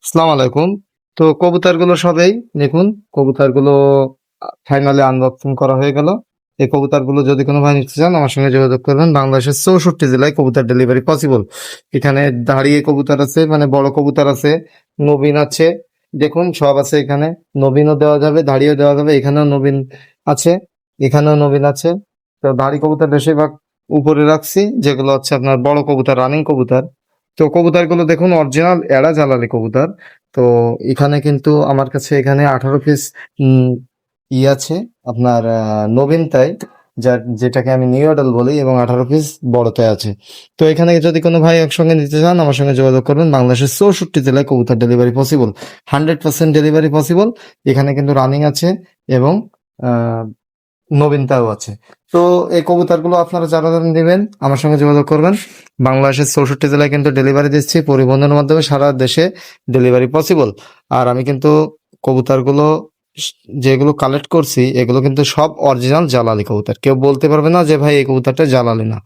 আসসালামু আলাইকুম। তো কবুতরগুলো সবেই দেখুন, কবুতরগুলো ফাইনালি আনবক্সিং করা হয়ে গেল। এই কবুতরগুলো যদি কোনো ভাই নিতে চান আমার সঙ্গে যোগাযোগ করবেন। বাংলাদেশের 64 জেলায় কবুতর ডেলিভারি পসিবল। এখানে দাঁড়িয়ে কবুতর আছে, মানে বড় কবুতর আছে, নবীন আছে, দেখুন সব আছে এখানে। নবীনও দেওয়া যাবে, দাঁড়িয়েও দেওয়া যাবে। এখানেও নবীন আছে, এখানেও নবীন আছে। তো দাড়ি কবুতর বেশিরভাগ উপরে রাখছি, যেগুলো হচ্ছে আপনার বড় কবুতর, রানিং কবুতর। তো কবুতরগুলো দেখুন অরিজিনাল এড়া জ্বালানি কবুতর। তো এখানে কিন্তু আমার কাছে এখানে 18 পিস উম, আছে আপনার নবীন তাই, যেটাকে আমি নিউ অর্ডার বলি, এবং 18 পিস বড়তে আছে। তো এখানে যদি কোনো ভাই একসঙ্গে নিতে চান আমার সঙ্গে যোগাযোগ করবেন। বাংলাদেশের 64 জেলায় কবুতর ডেলিভারি পসিবল, 100% ডেলিভারি পসিবল। এখানে কিন্তু রানিং আছে এবং আহ, নবীনতাও আছে। তো এই কবুতরগুলো আপনারা যারা যারা নেবেন আমার সঙ্গে যোগাযোগ করবেন। বাংলাদেশের 64 জেলায় কিন্তু ডেলিভারি দিচ্ছি, পরিবহনের মাধ্যমে সারা দেশে ডেলিভারি পসিবল। আর আমি কিন্তু কবুতরগুলো যেগুলো কালেক্ট করছি এগুলো কিন্তু সব অরিজিনাল জালালি কবুতর। কেউ বলতে পারবে না যে ভাই এই কবুতরটা জালালি না,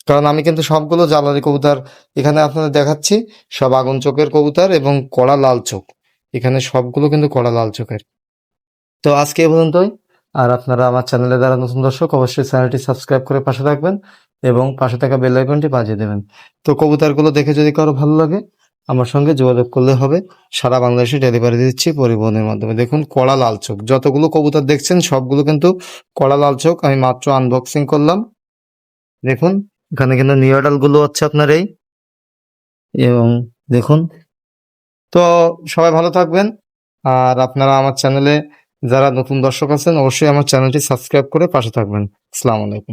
কারণ আমি কিন্তু সবগুলো জালালি কবুতর এখানে আপনাদের দেখাচ্ছি। সব আগুন চোখের কবুতর এবং কড়া লাল চোখ, এখানে সবগুলো কিন্তু কড়া লাল চোখের। তো আজকে এ পর্যন্তই। আর আপনারা আমার চ্যানেলে যারা নতুন দর্শক অবশ্যই চ্যানেলটি সাবস্ক্রাইব করে পাশে থাকবেন এবং পাশে থাকা বেল আইকনটি বাজিয়ে দেবেন। তো কবুতরগুলো দেখে যদি কারো ভালো লাগে আমার সঙ্গে যোগাযোগ করলে হবে। সারা বাংলাদেশে ডেলিভারি দিচ্ছি পরিবহনের মাধ্যমে। দেখুন কড়া লাল চোখ, যতগুলো কবুতর দেখছেন সবগুলো কিন্তু কড়া লাল চোখ। আমি মাত্র আনবক্সিং করলাম, দেখুন এখানে কিন্তু নিউডাল গুলো হচ্ছে আপনার এই, এবং দেখুন। তো সবাই ভালো থাকবেন। আর আপনারা আমার চ্যানেলে যারা নতুন দর্শক আছেন অবশ্যই আমার চ্যানেলটি সাবস্ক্রাইব করে পাশে থাকবেন। আসসালামু আলাইকুম।